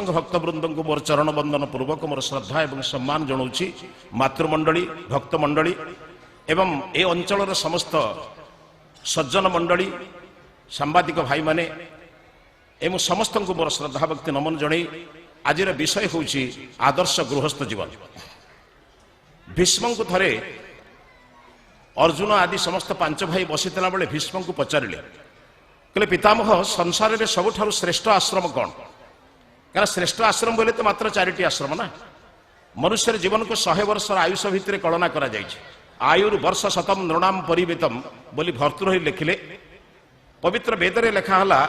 भक्तवृंद को मोर चरण बंदन पूर्वक मोर श्रद्धा एवं सम्मान जनाऊँगी मातृमंडली भक्तमंडली एवं ए अंचल समस्त सज्जन मंडली सांबादिक भाई माने एवं समस्त को मोर श्रद्धा भक्ति नमन जन आज विषय हूँ आदर्श गृहस्थ जीवन। भीष्म को थरे अर्जुन आदि समस्त पांच भाई बसीला बेले भीष्म को पचारे कहले पितामह संसार में सबुठ श्रेष्ठ आश्रम कौन? क्या श्रेष्ठ आश्रम बोले तो मात्र चारिटी आश्रम ना। मनुष्य जीवन को 100 वर्ष आयुष भितर कलना करा आयुर्वर्ष शतम नृणाम परिवेतम बोली भर्तृहरि लिखिले। पवित्र वेदरे लेखाला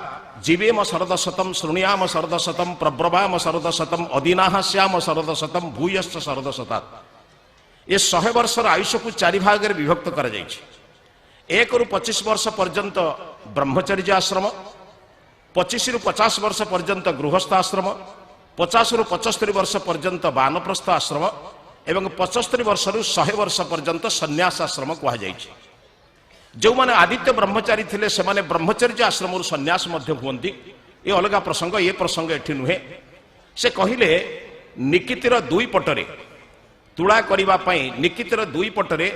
जीवेम शरद शतम शृणुयाम शरद शतम प्रब्रवाम शरद शतम अदीना श्याम शरद शतम भूयश्च शरद शतात। ये 100 वर्ष आयुष को 4 भाग में विभक्त कर 1 ରୁ 25 वर्ष पर्यंत ब्रह्मचर्य आश्रम, 25 ରୁ 50 वर्ष पर्यंत गृहस्थ आश्रम, 50 ରୁ 75 वर्ष पर्यंत वानप्रस्थ आश्रम एवं 75 वर्ष ରୁ 100 वर्ष पर्यंत संन्यास आश्रम कह जाए। जो माने आदित्य ब्रह्मचारी थिले से माने ब्रह्मचर्य आश्रम रु संन्यास मध्य हुंती। ये अलग प्रसंग, ये प्रसंग एठी नुहे। से कहिले निकितिर दुई पटरे तुला करिबा पई निकितिर दुई पटरे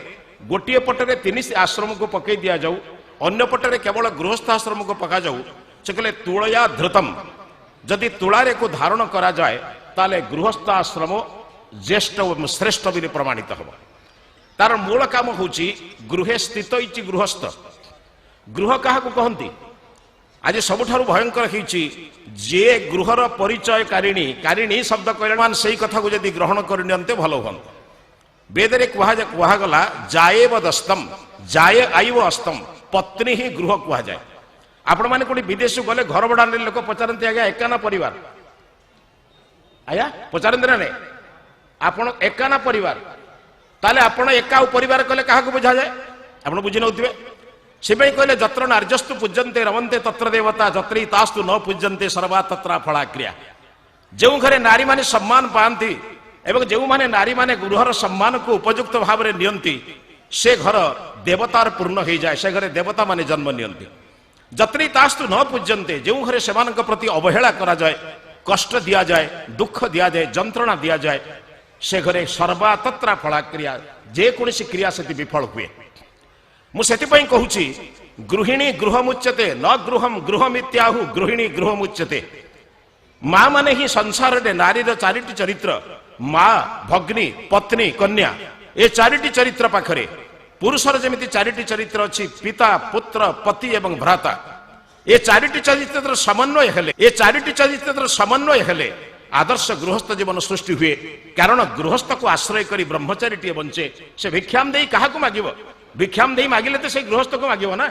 गोटे पटरे 3 आश्रम को पकई दिया जाऊ, अन्य पटरे केवल गृहस्थ आश्रम को पका जाऊ। से कहले तुलया धृतम, जदि तुलारे को धारण करा जाए ताले गृहस्थ आश्रम ज्येष्ठ श्रेष्ठ भी प्रमाणित हम। तार मूल काम होची गृहे स्थित इति गृहस्थ। गृह क्या कहती आज सबुठारु भयंकर होची जे गृहर परिचय कारिणी शब्द कहले से कथा को यदि ग्रहण करते भल हम। वेदरे कहगला जाएव दस्तम जाए आईव अस्तम पत्नी ही गृह कह जाए। आपण मैंने कोई विदेश गले घर भड़ा लोक पचारती आज्ञा एकाना परिवार आया पचारती ना नहीं आपण एकाना परिवार ताले आपण एका परिवार कले क्या बुझा जाए आप बुझी नौथे। से कहले जत्र नार्यस्तु पूज्यन्ते रमन्ते तत्र देवता जत्री तास्तु न पूज्यन्ते सर्वा तत्रा फला क्रिया। जो घरे नारी माने सम्मान पाती एवं जो माने नारी माने गृहर सम्मान को उपयुक्त भाव में नियंती से घर देवतार पूर्ण हो जाए। से घरे देवता माने जन्म नियंती। जत्री तास्तु न पूज्यन्ते जो घरे सेमानक प्रति अवहेला करा जाए, कष्ट दिया जाए, दुख दिया जाए, जंत्रणा दिया जाए, से घरे सर्वा तत्रा फला क्रिया जेकोसी क्रिया से विफल हुए। मुझे कहूँ गृहिणी गृह मुच्यते न गृहम गृहमित्याहु गृहिणी गृह मुच्यते। माँ माने ही संसार रे नारीर 4टी चरित्र माँ भग्नी पत्नी कन्या ये 4टी चरित्र पाखरे पुरुषर जमी 4टी चरित्र अच्छी पिता पुत्र पति एवं भ्राता। ये 4टी चरित्र समन्वय हेले ये 4टी चरित्र समन्वय हेले आदर्श गृहस्थ जीवन सृष्टि हुए। कारण गृहस्थ को आश्रय करी ब्रह्मचारी टे बंचे से भिक्षाम दे क्या मागिब भिक्षाम दे मागिले तो से गृहस्थ को मागिब ना।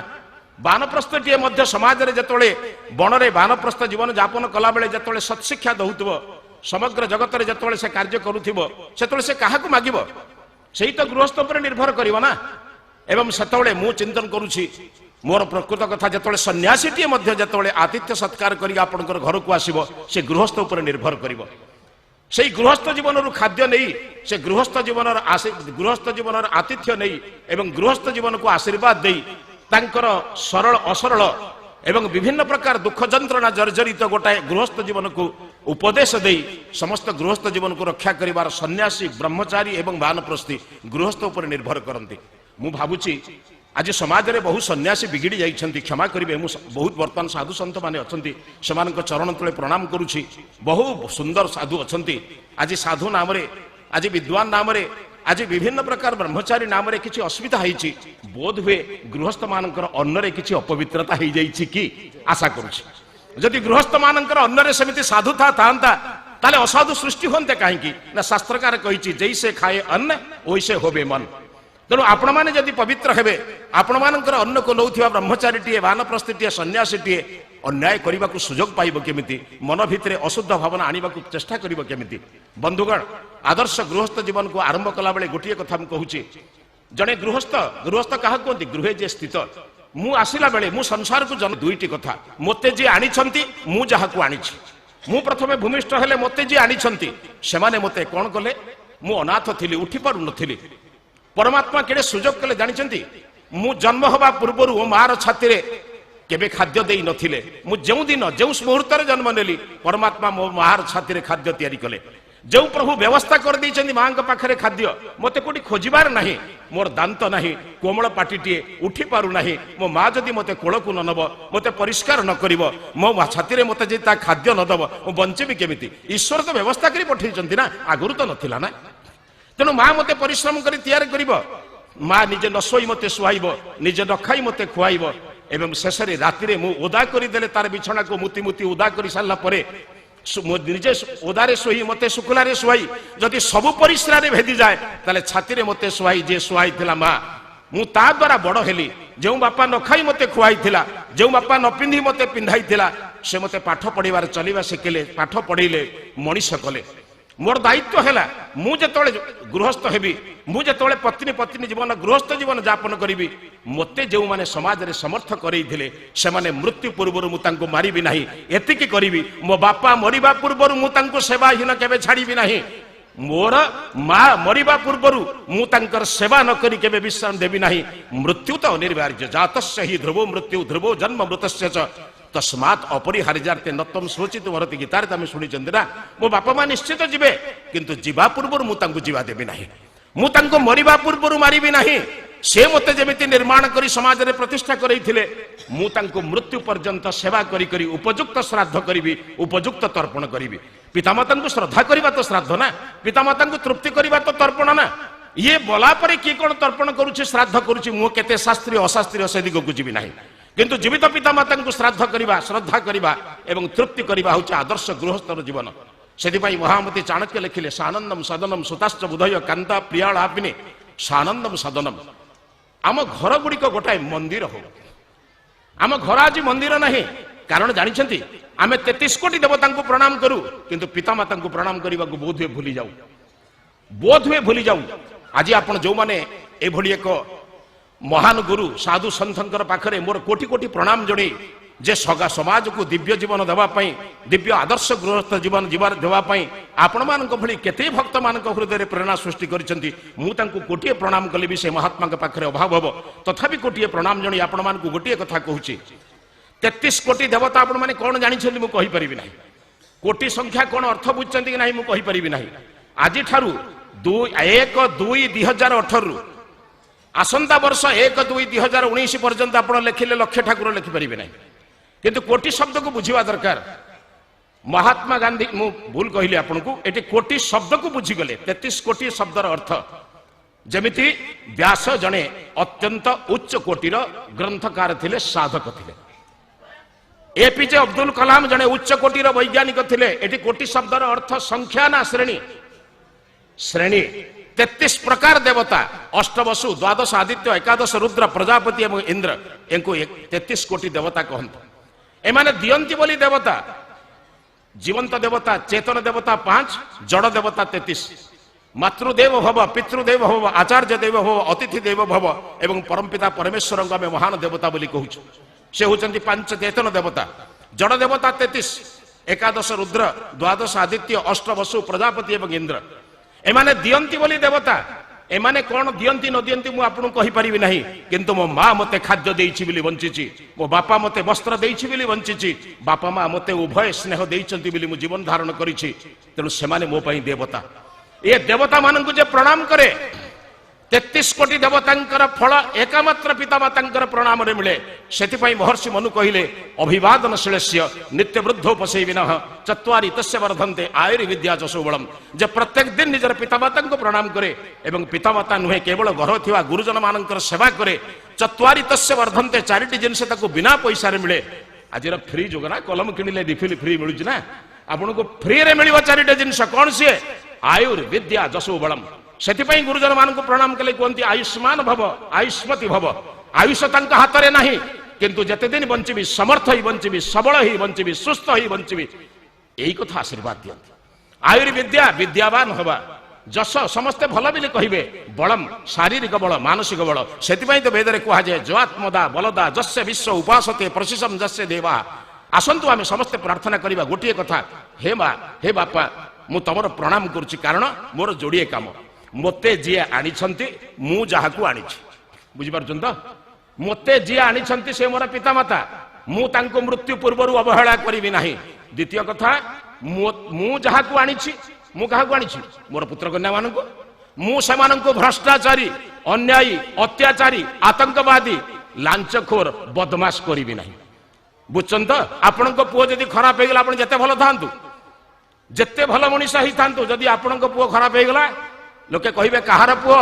वानप्रस्थ टे मध्य समाज रे जतोले बणरे वानप्रस्थ जीवन यापन कला बेले जतोले सत्शिक्षा दउतबो समग्र जगत रे जतोले से कार्य करूथिबो सेतोले से काहाकु मागिब सेही तो गृहस्थ पर निर्भर करिवो ना। एवं सेतोले मु चिंतन करूछि मोर प्रकृत कथा जतोले सन्यासी टे मध्य जतोले आतिथ्य सत्कार करी आपनकर घर को आसीबो से गृहस्थ पर निर्भर करिवो। से गृहस्थ जीवन रु खाद्य नहीं से गृहस्थ जीवन आतिथ्य नहीं एवं गृहस्थ जीवन को आशीर्वाद दे तांकर सरल असरल एवं विभिन्न प्रकार दुख जंत्रणा जर्जरित गोटाए गृहस्थ जीवन को उपदेश दे समस्त गृहस्थ जीवन को रक्षा करिवार सन्यासी ब्रह्मचारी एवं वानप्रस्थी गृहस्थ उपर निर्भर करती। मु भावुची आज समाज रे बहु सन्यासी बिगिड़ी जाइछन्ति क्षमा करिवे। मु बहुत वर्तमान साधु संत माने अछन्ति सेमानक चरण तले प्रणाम करूछि। बहु सुंदर साधु अछन्ति। आज साधु नाम रे आज विद्वान नाम रे आज विभिन्न प्रकार ब्रह्मचारी नाम रे किछि असुविधा होईछि। बोध हुए गृहस्थ मानकर अन्न रे किछि अपवित्रता हो जाइछि कि आशा करूछि। जदि गृहस्थ मानकर अन्न रे समिति साधुता थांता ताले असाधु सृष्टि होन्ते काहेकि ना। शास्त्रकार कहिछि जैसे खाए अन्न वैसे होबे मन। तेणु आपण मैंने जदि पवित्र हेबे आपण मानकर अन्न को नौथिबा ब्रह्मचारी टीए वानप्रस्थी टीए सन्यासी टीए अन्याय करने को सुजोग पाइब केमिति मन भितरे अशुद्ध भावना आनिबा को चेष्टा करिब केमिति। बंधुगण आदर्श गृहस्थ जीवन को आरंभ कला बेले गोटे कथा मु कहूछि जने गृहस्थ क्या कहते गृहे जे स्थित मु आसिला बेले मु संसार को जन 2टी कथा मते जे आनिछंती मु जहा को आनिछि। मु प्रथमे भूमिष्ठ हेले मते जे आनिछंती सेमाने मते कोन कले मु अनाथ थिली उठी पारु नथिली। परमात्मा केड़े सुजोग कले जानिछंती। मु जन्म हवा पूर्वरु मार छाती रे केबे खाद्य देई नथिले मु जेउ दिन जेउ मुहूर्त जन्म नेली परमात्मा मो मार छाती रे खाद्य तैयारी कले जो प्रभु व्यवस्था कर दी माँ पाखे खाद्य मत कोटी खोजार ना मोर दांत ना कोमल पाटिटे उठी पारु ना मो माँ जदि मत कोल को नब मत परिष्कार न कर मो छाती मत खाद्य नदब मु बंचेबी केमिति ईश्वर तो व्यवस्था कर पठे ना आगुरी तो नथिला ना तेणु माँ मत परिश्रम कर तैयार कर माँ निजे न शोई मत शुआब निजे न खाई मत खुआब एवं शेष राति मु ओदा करदे तार बिछना को मुति मुति ओदा कर सारा निजे ओदारे शोई मते शुक्लारे शुआई जदि सबु परिश्रारे भेदी जाए ताले छाती रे मते शुआई जे शुआई थिला माँ मु ता द्वारा बड़ हेली जो बापा न खाई मते खुआई थिला जो बापा न पिंधि मते पिंधाई थिला से मते पाठ पढ़िबार चलिबा शिखेले पाठ पढ़िले मनीष कले मोर दायित्व है मु जेतोले गृहस्थ हेबी मु जेतोले पत्नी पत्नी जीवन गृहस्थ जीवन यापन करी मते जो माने समाज रे समर्थ करैथिले से माने मृत्यु पूर्व मु तांको मारिबी नाही एतिकी करिबी मो बापा मरिबा पूर्व मु तांको सेवाहीन केबे छाड़ीबी नाही मोर माँ मरिबा पूर्व मु तांकर सेवा न करी केबे विश्राम देबी नाही मृत्यु तो अनिवार्य जातस्य हि ध्रुवो मृत्यु ध्रुवो जन्म मृतस्य च तस्मात् अपरिहार्यार्थे नत्वं शोचित भरती गीतार आम शुणी ना मो बापा माँ निश्चित जीवे किंतु जीवा पूर्व मुझे जीवा देवी ना मुझे मरिबा पूर्व मारिबी नाही से मते जेमिति निर्माण करी समाज रे प्रतिष्ठा करैथिले मु तांको मृत्यु पर्यंत सेवा करी करी उपयुक्त श्राद्ध करी उपयुक्त तर्पण करी पितामाता को श्रद्धा करवा तो श्राद्ध ना पितामाता को तृप्ति करवा तो तर्पण ना ये बोला पर किए कौन तर्पण करुच्ची श्राद्ध करुच्ची मु केते शास्त्रीय अशास्त्रीय से दिग को जीवी ना किंतु जीवित पितामाता को श्राद्ध करवा श्रद्धा करवा एवं तृप्ति करवा हूँ आदर्श गृहस्थर जीवन से महामती चाणक्य लिखिले सानंदम सदनम सुताश्च बुधय कांता प्रियालापिने सानंदम सदनम आम घर गुड़िक गोटाए मंदिर हो आम घर आज मंदिर ना कारण जानते आम 33 कोटी देवता को प्रणाम करूँ किंतु पितामाता को प्रणाम करने को बोध हुए भूली जाऊ आज आप जो मैंने एक महान गुरु साधु सन्थंकर पाखरे मोर कोटी कोटी प्रणाम जणे जे सगा समाज को दिव्य जीवन देवाई दिव्य आदर्श गृहस्थ जीवन जीवार देवाई आपण मान भली केते भक्त मान हृदय प्रेरणा सृष्टि करिसेंती मु तांको कोटिए प्रणाम कले भी से महात्मा के पाखरे अभाव हबो तथापि कोटिए प्रणाम जणे आपण मान को गोटिए कथा कहूची 33 कोटी देवता आपण माने कोन जानि छथि मु कहि परिबि नाही कोटी संख्या कोन अर्थ बुझचंती कि नाही मु कहि परिबि नाही आजि ठारू 1-2-2018 रु आसंता वर्ष 1-2-2019 पर्यंत आप लिखिले लक्ष ठाकुर लिखिपारे ना किंतु कोटी शब्द को बुझा दरकार महात्मा गांधी मु भूल कहली आपको ये कोटी शब्द को बुझीगले 33 कोटी शब्दर अर्थ जमिति व्यास जड़े अत्यंत उच्च कोटीर ग्रंथकार थिले साधक थिले एपीजे अब्दुल कलाम जड़े उच्च कोटीर वैज्ञानिक थिले ये कोटी शब्दर अर्थ संख्या ना श्रेणी श्रेणी 33 प्रकार देवता अष्टवसु द्वादश आदित्य एकादश रुद्र प्रजापति एवं इंद्र इनको 33 कोटी देवता कहते एमाने दियंती बोली देवता जीवंत देवता चेतन देवता 5 जड़ देवता 33 मातृदेव भव पितृदेव भव आचार्य देव भव अतिथि देव भव एवं परमपिता परमेश्वर को महान देवता बोली कहूँ से होचंती 5 चेतन देवता जड़ देवता 33 एकादश रुद्र द्वादश आदित्य अष्टवसु प्रजापति एवं इंद्र एमाने दियंती बोली देवता एमाने कौन दियंती न दियंती मु आपन कहि परिबि नाही किंतु मो मां मते खाद्य देइछि बिली बंचिछि मो बापा मते वस्त्र देइछि बिली बंचिछि बापा मां मते उभय स्नेह देइछंती बिली मु जीवन धारण करिछि तेनु सेमाने मो पई देवता ए देवता मानन को जे प्रणाम करे 33 कोटी देवतांकर फल एकमात्र पितामातांकर प्रणाम रे मिले सेतिपई महर्षि मनु कहिले अभिवादनशीलस्य नित्य वृद्धोपसेविनः चत्वारि तस्य वर्धन्ते आयुर्विद्या जसोबलम जे प्रत्येक दिन निजर पितामाता को प्रणाम करे एवं पितामाता नुहे केवल घर थिवा गुरुजन मानकर सेवा करे चत्वारि तस्य वर्धन्ते चारिटी जिनसे ताको बिना पैसा रे मिले आजिर फ्री जोगना कलम किनिले रिफिल फ्री मिलुछि ना आपनको फ्री रे मिलिबो चारिटी जिनस कोन से आयुर्विद्या जसोबलम सेतिपई गुरुजन मान को प्रणाम कले कहते आयुष्मान भव आयुष्मती भव आयुष तांका हाथ में नहीं किंतु जते दिन बंचबी समर्थ ही बंचबी सबल ही बंचबी सुस्थ ही बंचबी यही कथा आशीर्वाद दियंती आयुर्विद्या विद्यावान हवा जस समस्ते भल बिले कहिबे बलम शारीरिक बल मानसिक बल सेतिपई तो वेदरे कहा जाए ज्वात्मदा बलदा जस्य विश्व उपासते प्रशिषम जस्य देवा आसंतु आमे समस्ते प्रार्थना करिबा गोटिए कथा हे मां हे बापा मु तमर प्रणाम करुछि कारण मोर जोड़िए काम मते जी आनी मु जहा को आनी बुझीपार तो मते जी आनी से मोर पितामाता मु तांको मृत्यु पूर्व अवहेला करी नहीं। द्वितीय कथा मु जहाँ को आनी मु क्या आनी मोर पुत्र कन्या मान को भ्रष्टाचारी अन्यायी अत्याचारी आतंकवादी लांचखोर बदमाश करी नहीं। बुझुन तो आपण पुओ जदि खराब हो गला आप जिते भल था जिते भल मनीष ही था जदि आपण पुओ खराब हो गला लोके कहे कहार पुओ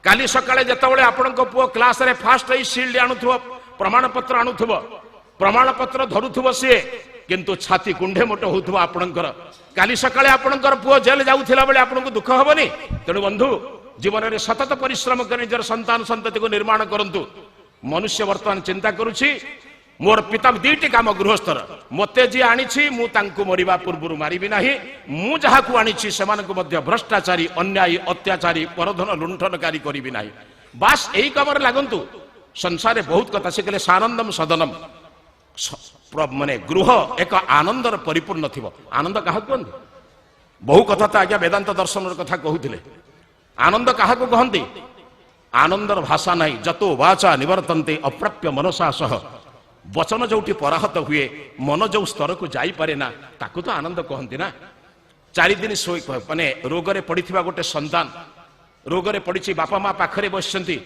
काली सकाळे जेतेबेले आपण पुओ क्लास रे फास्ट ही शील्ड आणुथबो प्रमाणपत्र आणुथबो प्रमाणपत्र धरुथबो सी किंतु छाती कुंडे मोट होउथबो आपणकर काली सकाळे आपणकर पुओ जेल जाउथिला बेले आपनको दुख हबनी। तेणु बंधु जीवन में सतत परिश्रम कर निजर संतान संतति को निर्माण करंतु। मनुष्य वर्तमान चिंता करुछि मोर पिता दीटी काम गृहस्थर मते जी आनी मु तांको मरिबा पूर्व मारिबी नाही मु जहा को आनी सेमानकु मध्य भ्रष्टाचारी अन्यायी अत्याचारी परधन लुंठनकारी करिबी नाही। बास एई कामर लागंतु संसार बहुत कथा शिखले सानंदम सदनम माने गृह एक आनंदर परिपूर्ण थिबो। आनंद काहा कहंती बहु कथा तो आज्ञा वेदांत दर्शन कथा कहूथिले। आनंद काहा को कहंती आनंदर भाषा नाही जतो वाचा निवर्तन्ते अप्राप्य मनसा सह वचन जोटी पराहत हुए मन जो स्तर को जाई पारे ना ताकू तो आनंद कहंती ना। 4 दिन सोई माने रोगरे पड़िथिबा गोटे संतान रोगरे पड़िछि बापा माँ पाखरे बसिछंती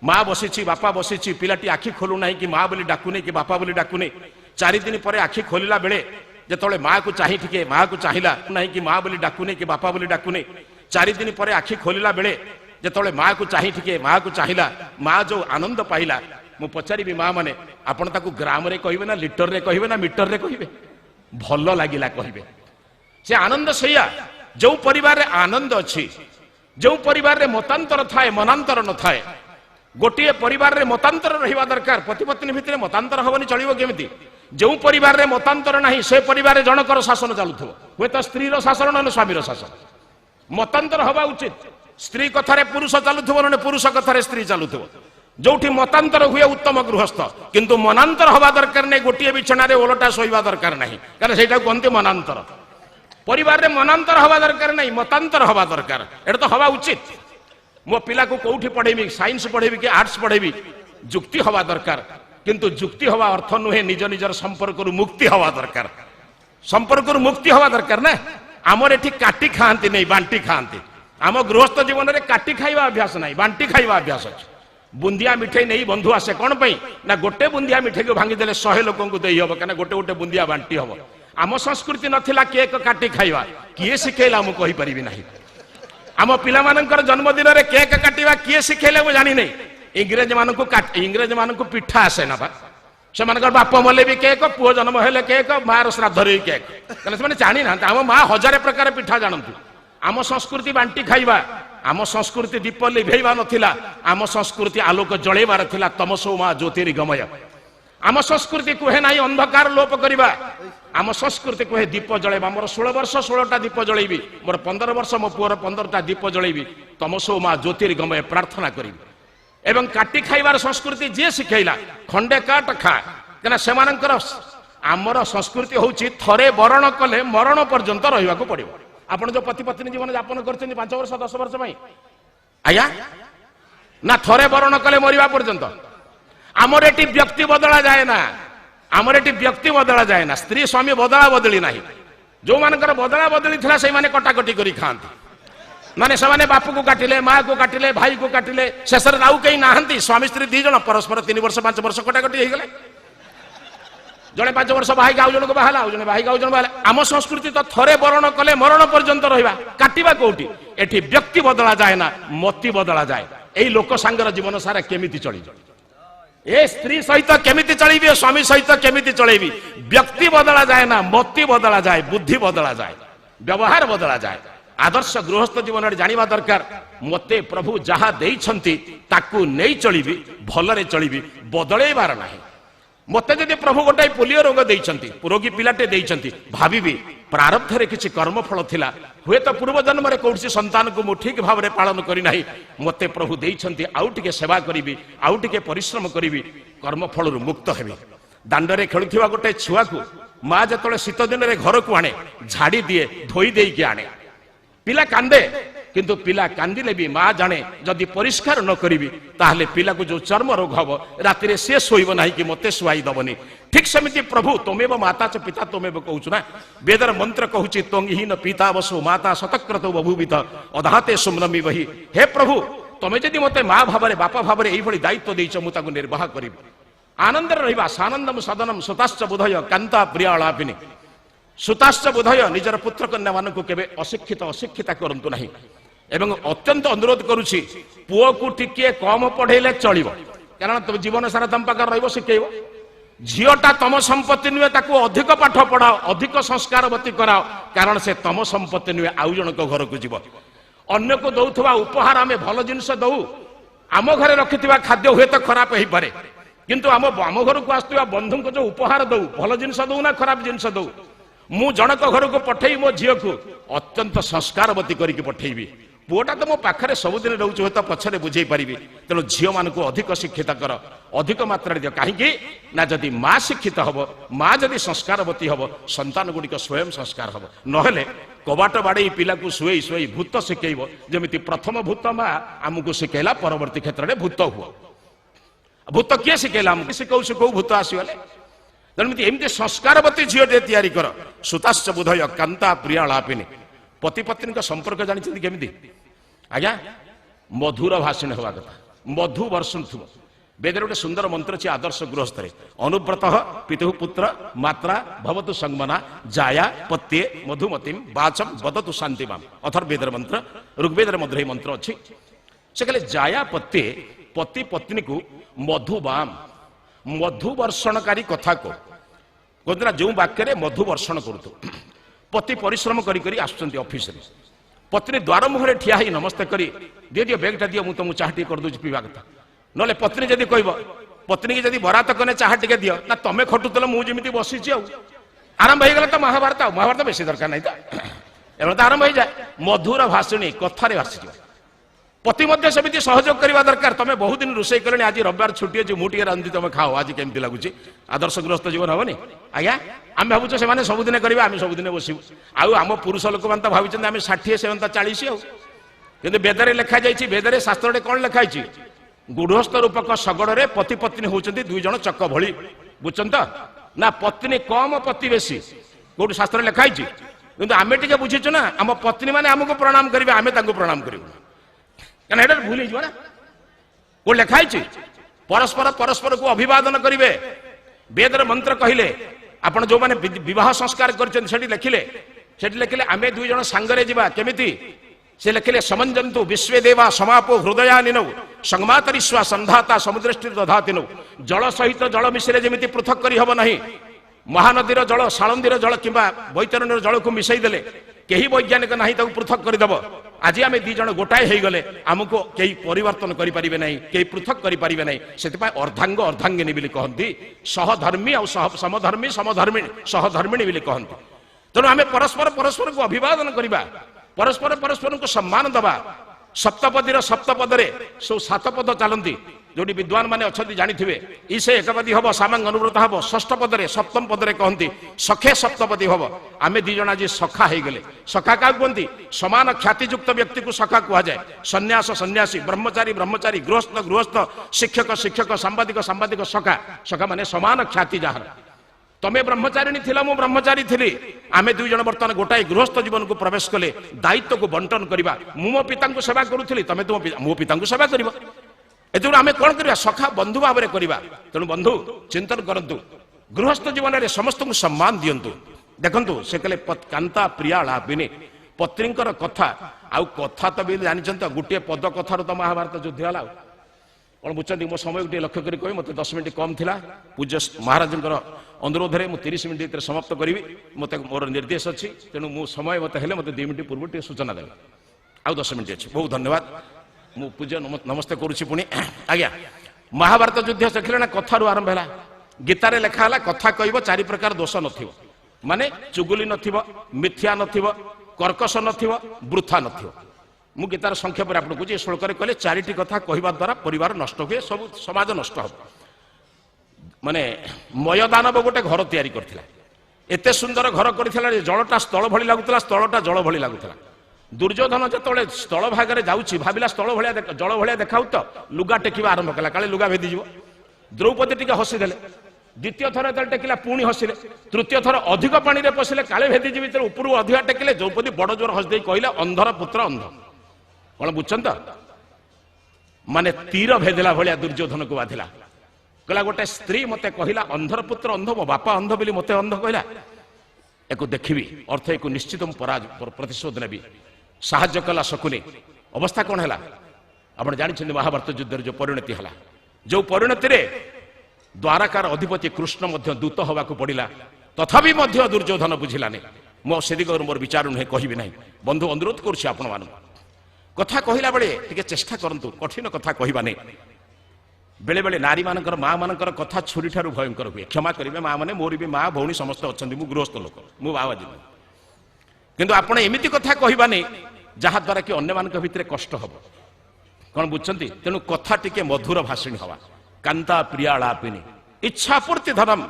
माँ बसिछि बापा बसिछि पिलाटी आखि खोलु नाही कि माँ बोली डाकुने कि बापा बोली डाकुने। 4 दिन पर आखि खोलिला बेले जेतोले माँ को चाहि टिके माँ को चाहिला नाही कि माँ बोली डाकुने कि बापा बोली डाकुने। 4 दिन पर आखि खोलिला बेले जेतोले माँ को चाहि टिके माँ को चाहिला माँ जो आनंद पाइला मु पचारि माँ माने आपण ताकू ग्राम रे कहिबे ना लिटर रे कहिबे ना मीटर रे कहिबे भल लागिला कहिबे से आनंद सैया जो परिवार रे आनंद अछि जो परिवार रे मतांतर थाए मनांतर न थाए गोटे परिवार रे मतांतर रहिबा दरकार पति पत्नी भितरे मतांतर हबनी चलिबो केमिति जो परिवार रे मतांतर नाही से परिवार रे जनकर शासन चालुथबो होय त स्त्री रो शासन न स्वामी रो शासन मतांतर हबा उचित। स्त्री कथारे पुरुष चालुथबो न पुरुष कथारे स्त्री चालुथबो जोठी मतांतर हुए उत्तम गृहस्थ किंतु मनांतर हवा दरकार नहीं गोटे बिछना रे ओलटा सोइबा दरकार नहीं कारण सेटा कहते मनांतर परिवार रे मनांतर हवा दरकार नहीं मतांतर हवा दरकार एटा तो हवा उचित। मो पिला को कोठी पढ़ेबी साइंस पढ़ेबी कि आर्ट्स पढ़ेबी जुक्ति हवा दरकार किंतु जुक्ति हवा अर्थ नुहे निज निजर संपर्क मुक्ति हवा दरकार संपर्क मुक्ति हवा दरकार ना। आमर एठी काटी खाआंती नहीं बांटी खाआंती आम गृहस्थ जीवन में काटी खाइबा अभ्यास नहीं बांटी खाइबा अभ्यास अछि। बुंदिया मिठाई नहीं बंधु आसे कौन पाई ना गोटे बुंदिया मिठाई को भांगी देले 100 लोगों को देई हबो कना गोटे गोटे बुंदिया बांटी हबो। आम संस्कृति नथिला केक काटी खाइबा किए सिखेला मु कहि परिबि नाही। आम पिला मानकर जन्मदिन रे केक काटिबा किए सिखेले मु जानि नै। इंग्रेज मानकु पिठा आसे ना बा से मानकर बाप मले भी केक पुओ जन्म हेले केक मार श्राद्ध रे केक कने से जानि ना आम मां 1000 प्रकार पिठा जानंतु। आम संस्कृति बांटी खाइबा आम संस्कृति दीप लिभेइबा नथिला आम संस्कृति आलोक जळेबार थिला तमसो मा ज्योतिर्गमय। आम संस्कृति कहे नाही अंधकार लोप करिबा आम संस्कृति कहे दीप जळेबा। मोर 16 वर्ष 16टा दीप जळेबी मोर 15 वर्ष मो पुअर 15टा दीप जळेबी तमसो मा ज्योतिर्गमय प्रार्थना करिबी। एवं काटी खाइबार संस्कृति जे सिखैला खंडे काट खा कना सेमानकर आमर संस्कृति होउची थरे वरण कले मरण पर्यंत रहिबा को पड़िबो। आपण जो पति पत्नी जीवन यापन करछन 5 वर्ष 10 वर्ष में आया ना थरे वरण कले मरिबा पर्यंत। आमर एटी व्यक्ति बदला जाए ना आमर एटी व्यक्ति बदला जाए ना स्त्री स्वामी बदला बदली नाही। जो मानकर बदला बदली थिला सेई माने कटाकटी करी खांती माने से बापू को काटिले माँ को काटिले भाई को काटिले शेषर आउ कहीं नाहंती स्वामी स्त्री 2 जण परस्पर 3 वर्ष 5 वर्ष कटाकटी हो गले जड़े 5 वर्ष बाहिक आउ जन को बाहला आउ जने बाहिक आउ जन बाहला। आम संस्कृति तो थरे वरण कले मरण पर्यंत रहिबा काटिबा कोठी एठी व्यक्ति बदला जाए ना मति बदला जाए। एई लोक सांगर जीवन सारा केमिति चली ए स्त्री सहित केमिति चलीबी स्वामी सहित केमिति चलेबी व्यक्ति बदला जाए ना मति बदला जाए बुद्धि बदला जाए व्यवहार बदला जाए। आदर्श गृहस्थ जीवन जानिबा दरकार मते प्रभु जहा देइछंती ताकू नै चलीबी भलरे चलीबी बदलेबार नाही। मते जदि प्रभु गोटाई पोलियो रोग देइछंती रोगी पिलाटे देइछंती भाबिबी प्रारब्ध रे किछि कर्मफल थिला हुए तो पूर्व जन्म रे कोठी संतान को मु ठीक भाव रे पालन करी नाही मते प्रभु देइछंती आउ टिके सेवा करिबी आउ टिके परिश्रम करिबी कर्मफल रु मुक्त हेबी। दांड रे खेलुथिबा गोटे छुआ को मां जतले शीत दिन रे घर को आणे झाड़ी दिए धोई देई के आणे पिला कांदे किंतु पिला कांदिले भी माँ जाने जदि परिष्कार न करी ताहले पिला को जो चर्म रोग हम राति से शोब ना कि मत शुआई दबनी ठीक सेमती प्रभु तुमेव माता च पिता तुमेव कहूँ ना वेदर मंत्र कहूँ त्वंगहीन पीता वसु माता शतक्रत बभूवित अधाते सुम्नमी वही हे प्रभु तुम्हें जदि मत माँ भाव बापा भाव ये दायित्व देच मुझे निर्वाह करी आनंद रहा सानंदम सदनम सुताश्च बुधय कांता प्रियालापिनी सुताश्च बुधय निजर पुत्र कन्या मान केवे अशिक्षित अशिक्षिता करतु ना एवं अत्यंत अनुरोध करुच्ची पुओ को टिके कम पढ़ेले चलो कारण तुम जीवन सारा तुम पाखे रही शिखेब झीटा तुम संपत्ति नुहे ताको अधिक पाठ पढ़ाओ अधिक संस्कारवती कराओ कारण से तुम संपत्ति नुहे आउ जनक घर को जीव अन्य को दौथुवा उपहार आम भल जिनस दौ आम घरे रखि खाद्य हुए तो खराब हो पारे किंतु आम घर को आसुवा बंधु को जो उपहार दौ भल जिनस दौ ना खराब जिनस दौ मु जनक घर को पठेई मो झील को अत्यंत संस्कारवती करके पठेबी पुओटा तो मो पाखे सबुदिन रोचे हूँ तो पछरे बुझे पारि तेणु झील मान अधिक शिक्षित कर अधिक मात्रा दियो कहीं ना जदि माँ शिक्षित हम माँ जदि संस्कारवती हम संतान गुड़िक स्वयं संस्कार हम नहेले कबाट बाड़े पिला को शुई शुई भूत शिखेब जमी प्रथम भूत माँ आमको शिखेला परवर्ती क्षेत्र में भूत हुआ भूत किए शिखेला आमको शिखौ शिखौ भूत आसगले तेणुमती एमती संस्कारवती झीटे तैयारी कर सुताश्च बुधय कांता प्रियालापिनी पति पत्नी का संपर्क जानते केमी आज्ञा मधुर भाषण हवा कथा मधु वर्षण थुब वेद गोटे सुंदर मंत्र अच्छे आदर्श गृहस्थ अनुव्रत पितु पुत्र मात्रा भवतु संगमना जाया पत्ये मधुमतीम वाचम वदतु शांतिमाम अथर्वेद मंत्र ऋग्वेद मध्य मंत्र अच्छी से कहले जाया पत्ये पति पत्नी को मधुबाम मधु वर्षणकारी कथा को कहते जो वाक्य मधु वर्षण करूँ पति परिश्रम करी आसुच्च ऑफिस रे पत्नी द्वार मुहरे ठिया ही नमस्ते करी दे दियो बैगटा दियो मुझे चाह टी कर दूसरी पीवा कथा ना पत्नी जदि कह पत्नी की जदि बरात कने चाह टे दियो ना तुम्हें खटुल मुझे बसी आरंभ हो गला तो महाभारत महाभारत बेसी दरकार नहीं तो आरंभ हो जाए मधुर भाषणी कथार भाषी पति मध्य सेमती सहयोग करवा दरकार तुम्हें बहुत दिन रोषे कले आज रविवार छुट्टी अच्छी मुझे रांधि तुम खाओ आज केमती लगुच आदर्श गृहस्थ जीवन हेनी आज्ञा आम भावुँ से सबुदिन करेंगे आम सबुदिन बसबू आम पुरुष लोक मैंने भावी आम 60 से 40 कि वेदरे लिखा जाइए वेदरे शास्त्र कौन लिखाई गृहस्थ रूपक शगड़े पति पत्नी होती दुई जन चक भली बुझुन तो ना पत्नी कम पति बेसी कौट शास्त्र लिखाई कि आम टे बुझीचु ना आम पत्नी मैंने आमको प्रणाम करेंगे आम प्रणाम करूँ क्या ये भूल हो को लिखाई परस्पर परस्पर को अभिवादन करेंगे वेदर मंत्र कहले आपण जो माने विवाह संस्कार कर लिखिले आमे दुई जन सांगरे जीवा केमिति से लिखिले समंजंतु विश्वे देवा समापो हृदया निनौ संगमातरिस्वा संधाता समुद्रष्टि दधातिनौ जल सहित जल मिश्रे जमिति पृथक करी हब नहीं महानदीर जल सालंदीर जल किंबा बैतरणी जल को मिसई देले कहीं वैज्ञानिक ना पृथक करदेव आज आम दी जन गोटाए हो गले आमको कई परिवर्तन करें ना कई पृथक करें ना से अर्धांग अर्धांगिनी बोली कहती सहधर्मी और समधर्मी समधर्मिणी सहधर्मिणी बोली कहती तेणु आम परस्पर परस्पर को अभिवादन करवा परस्पर परस्पर को सम्मान दबा सप्तपदीर सप्तपदरे सब 7 पद चलती जो विद्वान मैंने अच्छा जानी ईसे एकपदी हम सामांग अनुव्रत हम षष्ठ पदरे सप्तम पदरे कहती सखे सप्तपदी हम आम दी जन आज सखा हो गले सखा क्या कहती समान ख्यातियुक्त व्यक्ति को सखा कहुए सन्यास सन्यासी ब्रह्मचारी ब्रह्मचारी गृहस्थ गृहस्थ शिक्षक शिक्षक सांबादिक सांबादिक सखा सखा माने समान ख्याति जार तमे ब्रह्मचारिणी थिला मु ब्रह्मचारी थिली आमे दुई जन बर्तमान गोटाए गृहस्थ जीवन को प्रवेश कले दायित्व को बंटन करवा मु मो पिता को सेवा करुथली तमे तुम मो पिता को सेवा करिवो एतु आमे कोन करवा सखा बंधु भाव में करवा तेणु बंधु चिंतन करंतु गृहस्थ जीवन में समस्त को सम्मान दियंतु देखंतु से कहले कांता प्रियाला बिने पत्नींकर कथा आउ कथा तो भी जानिछंत गुटे पद कथार तो महाभारत युद्ध होला कौन बुझे मो समय गोटे लक्ष्य करी मत 10 मिनिट कम थिला पूज्य महाराज अनुरोध में 30 मिनिट समाप्त करी मत मोर निर्देश अच्छी तेणु मो समय मत हेले मत 2 मिनिट पूर्व सूचना देवे आउ 10 मिनिट अच्छी बहुत धन्यवाद मु पूज्य नमस्ते करुच्ची पुणी आज्ञा महाभारत युद्ध देखिले ना कथारू आरंभ है गीतार लेखा है कथा कह 4 प्रकार दोष नथिबो माने चुगुली नथिबो मिथ्या नथिबो कर्कश नथिबो वृथा नथिबो मु गीतार संक्षेप आपको कहे श्लोक कहले 4टी कथा कहवा द्वारा परिवार नष्ट हुए सब समाज नष्ट हो माने मयदानव गोटे घर तैयारी करथिला एते सुंदर घर करथिला जलटा स्थल भली लागुतला स्थलटा जल भली लागुतला दुर्योधन जो स्थल भाग जाऊँगी भाविला स्थल भाया जल भाया देखा तो लुगा टेकिवा आरंभ कला काले लुगा भेदीज द्रौपदी टी हसीदे द्वितीय थर जो टेकिला पुणी हसिले तृतीय थर अधिक पानी में पशिले काले भेदीजी भितर उपरू अधिका टेकिले द्रौपदी बड़ जोर हसदे कहला अंधर पुत्र अंध कौन बुझुन तो माने तीर भेदला भाया दुर्योधन को बाधिला कहला गोटे स्त्री मते कहला अंधर पुत्र अंध मो बापा अंध बोली मते अंध कहला एको देखिबी अर्थ एको निश्चित प्रतिशोध नेबी साहाय्य कला शकुनी अवस्था कौन है आप जानते महाभारत युद्ध जो परिणति है जो परिणति रे द्वारकार अधिपति कृष्ण मध्य दूत हवा को पड़ा तथापि मध्य दुर्योधन बुझिलानी मो से दिगरु मोर विचार नुहे कहबी ना बंधु अनुरोध करुछि आपण मान कथा कहला बेले टिके चेष्टा करंतु कठिन कथा कहबा नै बेले बेले नारी मानकर माँ मानकर कथा छुरी ठारू भयंकर हुए क्षमा करेंगे माँ मैंने मोर भी माँ भौणी समस्त अच्छा मु गृहस्थ लोक मु बाबाजी किंतु आपण एमिति कथा कहबा नै जहा द्वारा कि अन्य मान भितर कष्ट हम कौन बुझती तेणु कथा टिके मधुर भाषिणी हवा कांता प्रियालापिनी इच्छा पूर्ति धनम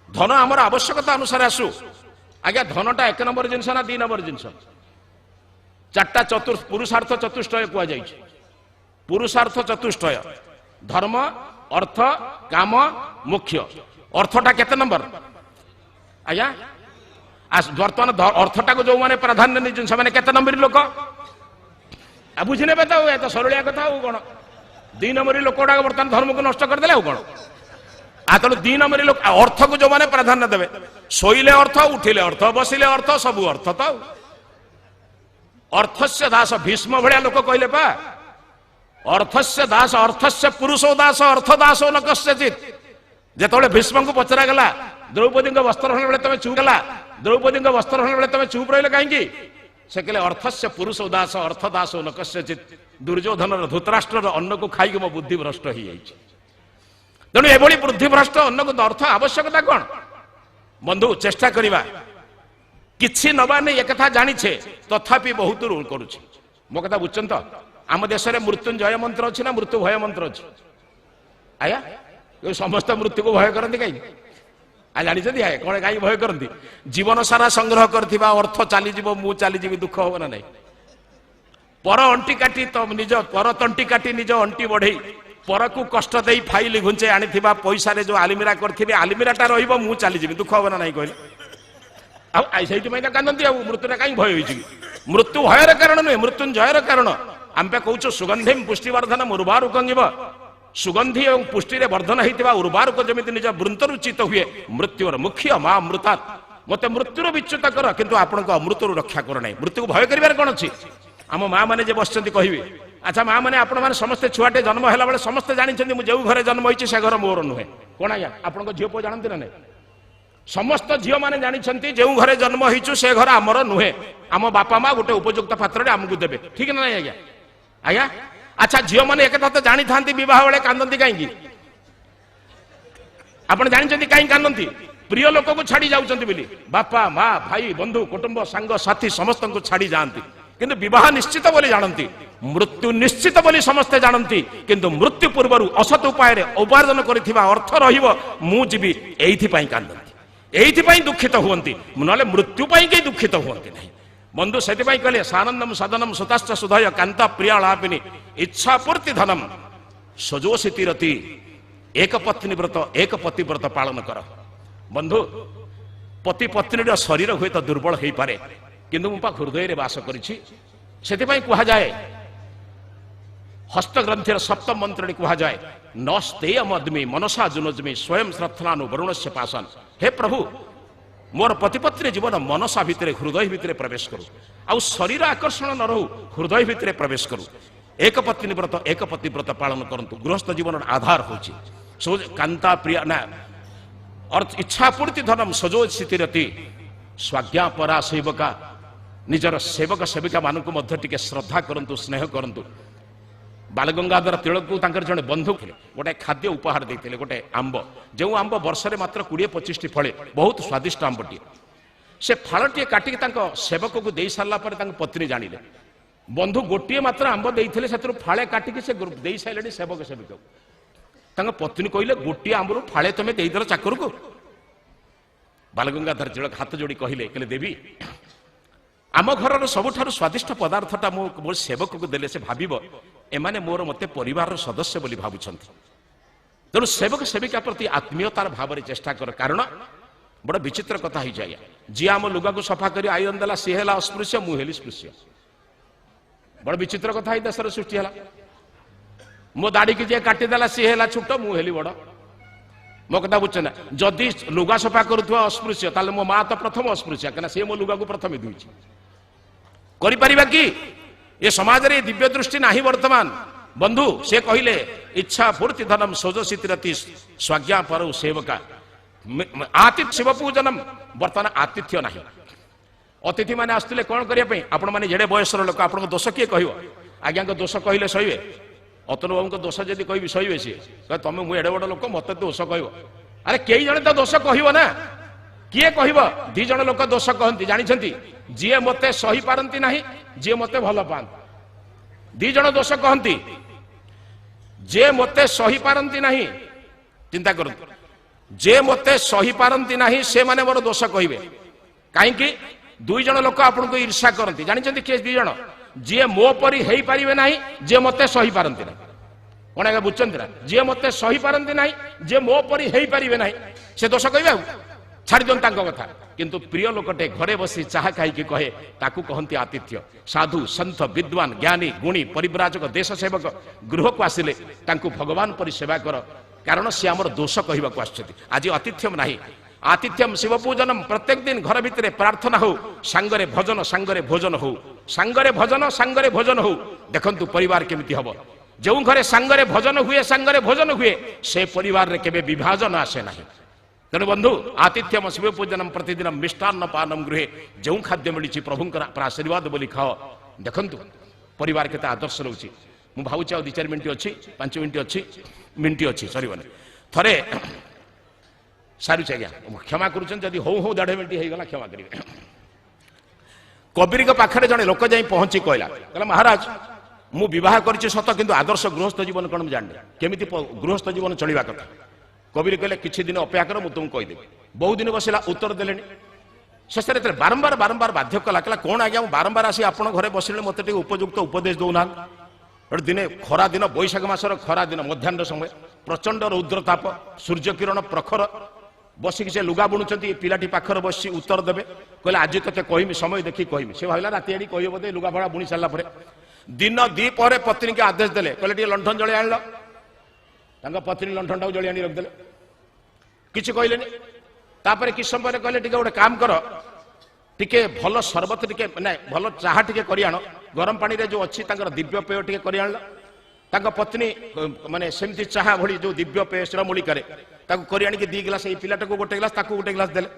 धन आमर आवश्यकता अनुसार आसु आज्ञा धनटा 1 नंबर जिनस ना 2 नंबर जिनस 4टा पुरुषार्थ चतुष्टय कह जाए पुरुषार्थ चतुष्टय धर्म अर्थ काम मुख्य अर्थटा केते नंबर आज्ञा बर्तमान अर्थटा को जो मैंने प्राधान्य नहीं से केते नंबर लोक बुझने तो सरलिया कथा कौन 2 नंबर लोक बर्तमान धर्म को नष्ट करदे कौन तेणु 2 नंबर लोक अर्थ को जो मैंने प्राधान्य देवे शोले अर्थ उठिले अर्थ बसिले अर्थ सबू अर्थ तो अर्थस्य दास भीष्म भाया लोक कहले पा अर्थस्य दास अर्थस्य पुरुषो दास अर्थ दासो न कस्यचित जेतोले भीष्म को पचरा गला द्रौपदी वस्त्र हरण बेले तुम चुप गला द्रौपदी वस्त्र हरण बेले तुम चुप रहिले कहीं से कहले अर्थस्य पुरुषो दास अर्थ दासो न कस्यचित दुर्योधन धृतराष्ट्र अन्न को खाई मो बुद्धि भ्रष्ट हो जाए तेणु एभली बुद्धि भ्रष्ट अन्न को अर्थ आवश्यकता कौन बंधु चेष्टा करवा किछि नबा नहीं एक कथा जानिछे तथापि बहुत रोल करुछि मो कथा बुझछन तो आम देश में मृत्युंजय मंत्र अच्छी ना मृत्यु भय मंत्र अच्छी आया समस्त मृत्यु को भय करती कहीं आ जानी आए कौन कहीं भय करती जीवन सारा संग्रह करथिबा अर्थ चलीज मु चलीजी दुख हम ना नहीं पर अंटी काटी तो निज पर तंटी काटी निज अंटी बढ़ई पर को कष्ट दे फाइल घुंचे आनी पैसा जो आलिमिरा करी आलिमिराटा रु चलीजी दुख हम ना नहीं कहले आई कांदती मृत्युटा कहीं भय हो मृत्यु भयर कारण नुहे मृत्युंजयर कारण आम पे कहूँ सुगंधि पुष्टिवर्धन उर्वारुक सुगंधि और पुष्टि वर्धन होता उर्वारुक जमी निज वृंतरुचित हुए मृत्युर मुख्य माँ अमृता मत मृत्युर विच्युत कर किंतु आपण अमृतर रक्षा कर ना मृत्यु को भय कर कौन अच्छी आम माँ मैंने बस कहे अच्छा माँ मैंने आपण मैंने समस्ते छुआटे जन्म है बेले समस्ते जानते मुझे जो घर जन्म होती से घर मोर नुहे कौन आज्ञा आपण झील पुआ जानते ना समस्त झील मैंने जानते जो घरे जन्म हो से घर आमर नुहे आम बापा माँ गोटे उपयुक्त पात्र आमको देवे ठीक ना नहीं आज्ञा आज्ञा अच्छा झील मैंने एक तो जानी था बह बेले कांदती कहीं आप जानते कहीं कांदती प्रिय लोक को छाड़ी जाऊँगी बापा माँ भाई बंधु कुटुंब सांग साथी समस्त को छाड़ी जाती किंतु विवाह निश्चित बोली जानती मृत्यु निश्चित बोली समस्ते जानती किंतु मृत्यु पूर्व असत उपाय उपार्जन करिथिबा अर्थ रहिबो मु जीवी एइथिपाई कांदती एइथिपाई दुखित हुअंती नले मृत्यु पाई के दुखित हुअंती नहीं बंधु से कहले सानंदम सदनम सुताश्च सुधय कांता प्रियालापिनी इच्छा पूर्ति धनम सजोषि तीरति एक पत्नी व्रत एक पति व्रत पालन कर बंधु पति पत्नी शरीर हुए तो दुर्बल हो पारे किंतु मु हृदय रे वास करिछि सेतिपाई कहा जाए हस्तग्रंथि सप्तम मंत्र कहा जाए नस्ते मदमी मनसा जुनजमी स्वयं श्रद्धनानु वरुण से पासन हे प्रभु मोर पतिपत्नी जीवन मनसा भितर हृदय भितर प्रवेश करू आउ शरीर आकर्षण न रहू हृदय भितर प्रवेश करू एक पत्नी व्रत एक पति व्रत पालन करंतु गृहस्थ जीवन आधार होची कांता प्रिया ना अर्थ इच्छा पूर्ति धनम सजो स्थितिरति स्वाज्ञा परा सेवका निजर सेवक सेविका मानक मध्य टिके श्रद्धा करंतु स्नेह करंतु बालगंगाधर तिलक को जड़े बंधु थे गोटे खाद्य उपहार देते गोटे आंब जो आंब वर्ष में मात्र 20-25 फले बहुत स्वादिष्ट आंबटी से फाड़े काटिक सेवक को दे सारा पत्नी जानिले बंधु गोटे मात्र आंब देते से फाड़े काटिक से दे सारे सेवक सेविका पत्नी कहले गोटे आंबर फाड़े तुम्हें देदेल चाकर को बालगंगाधर तिलक हाथ जोड़ी कहले देवी आम घर सबुठ स्वादिष्ट पदार्थटा मो सेवक को देले से भाविब एमाने मोर मते परिवार सदस्य बोली भावुछंती तेणु सेवक सेविका प्रति आत्मीयतार भाव चेष्टा कर कारण बड़ विचित्र कथा ही जाए जी आम लुगा को सफा कर आयरन देला सी है अस्पृश्य मु हेली स्पृश्य बड़ विचित्र कथा ही देश सृष्टि है मो दाढ़ी की जे काटिदेला सी है छोट मु हेली बड़ मो कथा बुझे ना जदि लुगा सफा करुवा अस्पृश्य ताले मो माँ तो प्रथम अस्पृश्य कहीं सी मो लुगा को प्रथम दुईची करिपरिबा कि ये समाज रे दिव्य दृष्टि नाही वर्तमान बंधु से कहले इच्छा पूर्ति धनम सोजसितिरति स्वाज्ञा पर सेवका आतिथ्य शिव पूजनम वर्तमान आतिथ्य नाही अतिथि माने आसुले कौन करने आपण मैंने जेडे बयसर लोक आप दोष किए कह आज्ञा दोष कहले सहे अतुल बाबू दोष जब कह सहे सी तुम मुझे एडे बड़ लोक मत दोष कह अरे कई जन तो दोष कह ना किए कह दी जन लोक दोष कहती जानते जी मते सही पारती ना जी मते भल पाती दी जन दोष कहती जे मते सही पारती ना चिंता कर जे मते सही पारती ना से माने मोर दोष कहे कहीं दुई जन लोक आपन को ईर्षा करती जानते किए दी जन जी मो परी हो पारे ना जे मते सही पारती ना कौन आगे बुझे ना जी मते सही पारती ना जे मो परी हो पारे ना से दोष कह छाड़ी दिं कथा किंतु प्रिय लोकटे घरे बसी चाह खाई कहे ताकू कहती आतिथ्य साधु सन्थ विद्वान ज्ञानी गुणी परिव्राजक देश सेवक गृह को आसिले तांकू भगवान परि सेवा कर कारण सी आमर दोष कहवाक आज आतिथ्यम नाही आतिथ्यम शिव पूजनम प्रत्येक दिन घर भितर प्रार्थना हो सांगरे भजन सांगरे भोजन हो सांगरे भजन सांगरे भोजन हो देखंतु परिवार केमिति हबो जो घरे सांगरे भजन हुए सांगरे भोजन हुए से परिवार रे केबे विभाजन आसे नाही तेणु बंधु आतिथ्यम शिव पूजनम प्रतिदिन मिष्टान्न पानम गृहे जो खाद्य मिली प्रभुंकर आशीर्वाद बोली खाओ देखंतु परिवार केते आदर्श रहुची मु भावुची आ 2-4 मिनिट अच्छी 5 मिनिट अच्छी मिनिट अच्छी सरी बने थरे सारू आज्ञा क्षमा करुचन जदि हो 1.5 मिनिट होगा क्षमा करेंगे कबीर पाखे जड़े लोक जा पहुंची कहला महाराज मु विवाह कर सत किंतु आदर्श गृहस्थ जीवन कौन जाने केमिति गृहस्थ जीवन चलवा कथा कबीर कहले किछि दिन अपेक्षा कर तुमको कहीदेवी बहुत दिन बसला उत्तर देले शेष बारंबार बारंबार बाध्य कला कौन आज्ञा बारंबार आसी आप घरे बसिले मत उपयुक्त उपदेश दौना दिने खरा दिन बैशाख मासर खरा दिन मध्याह्न समय प्रचंड रौद्रताप सूर्य किरण प्रखर बसिक से लुगा बुणुंट पिलाटी पाखर बसी उत्तर देवे कहले आज ते कहमी समय देखी कहमी से भावला राति आड़ी कह बोधे लुगा भड़ा बुणी सारा दिन 2 पर पत्नी के आदेश देले कहले टे लंठन जलि आनल पत्नी लंठन टाक जलि आनी रखिदे किसी कहले तापर कि समय कहले टे गोटे काम कर टिके भल सरबत टिके ना भल चाहा टिके करि आण गरम पानी रे जो अच्छी दिव्य पेय टिके करि आनल तांका पत्नी माने सेमती चाहा भली जो दिव्य पेय श्रमूली करे ताकू करि आनी 2 गिलास ए पिलाटा को गोटे गिलास ताकू गोटे गिलास देले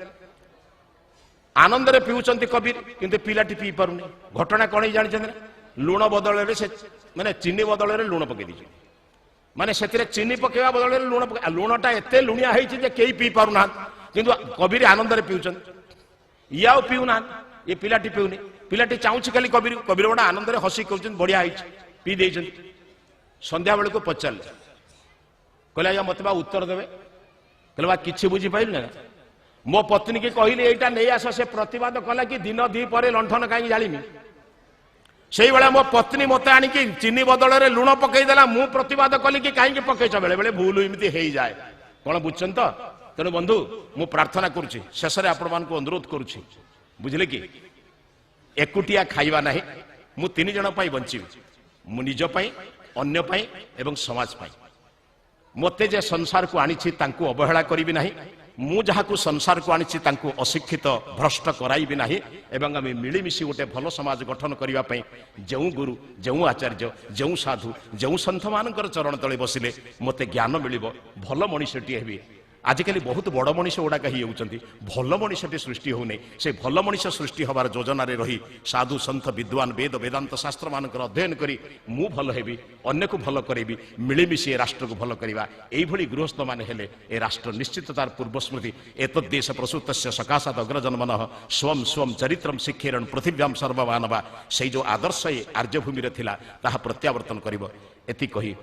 आनंद रे पिउचंती कबीर किंतु पिलाटी पी पारुनी घटना कोन जानिछन लुण बदल रे से माने चीनी बदल रे लुण पके दिछ माने सेतिरे चीनी पकेवा बदल रे लुण पके लुणटा एते लुणिया हेछि जे केई पी पारुना किंतु कबीर आनंद रे पिउचंती याओ पिउना ये पिलाटी पिउनी पिलाटी चाउछि खाली कबीर कबीर बड़ा आनंद रे हसी कहउछन बढ़िया हेछि पी देइछन संध्या बेल को पचार कहले आज्ञा मत उत्तर देवे कहले बा किछि बुझी पाइल ना मो पत्नी की कहली एटा नहीं आस से प्रतिवाद कला कि दिन 2 पर लंठन कहीं जालिमी से बेले मो पत्नी मत आणिकी चीनी बदल रे लुण पकईदेला मु प्रतिवाद कली कि कहीं पकईच बेले बेले भूल एमती हो जाए कौन बुझुन तो तेणु बंधु मु प्रार्थना करुच्ची शेष में आपण मान अनुरोध करुच्ची बुझले कि एकुटिया खाइबा नहीं मु 3 जन बंची मु निज अन्य एवं समाज पाई मते जे संसार को आनी तांकु अवहेला करी नहीं मु जहाकू संसार को आनी तांकु अशिक्षित भ्रष्ट कराइबी नहीं एवं आम मिलमिशि गोटे भल समाज गठन करने जो गुरु जो आचार्य जो साधु जो सन्थ मानकर चरण तले बसिले मते ज्ञान मिल भल मनीषटी हेबी आजिकल बहुत बड़ मनीष गुड़ाक ही होती भल मनीषटी सृष्टि होने से भल मनीष सृष्टि हबार योजना रही साधु सन्थ विद्वान वेद वेदांत शास्त्र मान अध्ययन करी मु भल हेबी अन्य को भल करेबी मिलमिशि ए राष्ट्र को भल करवा यही गृहस्थ मान हेले ए राष्ट्र निश्चित तार पूर्व स्मृति एतद्देश प्रसूत सकाशाद अग्रजन्मन स्वम स्वम चरित्रम शिक्षेरण पृथिव्याम सर्वमानवा से जो आदर्श आर्यभूमि थिला ताहा प्रत्यावर्तन करिब एति कही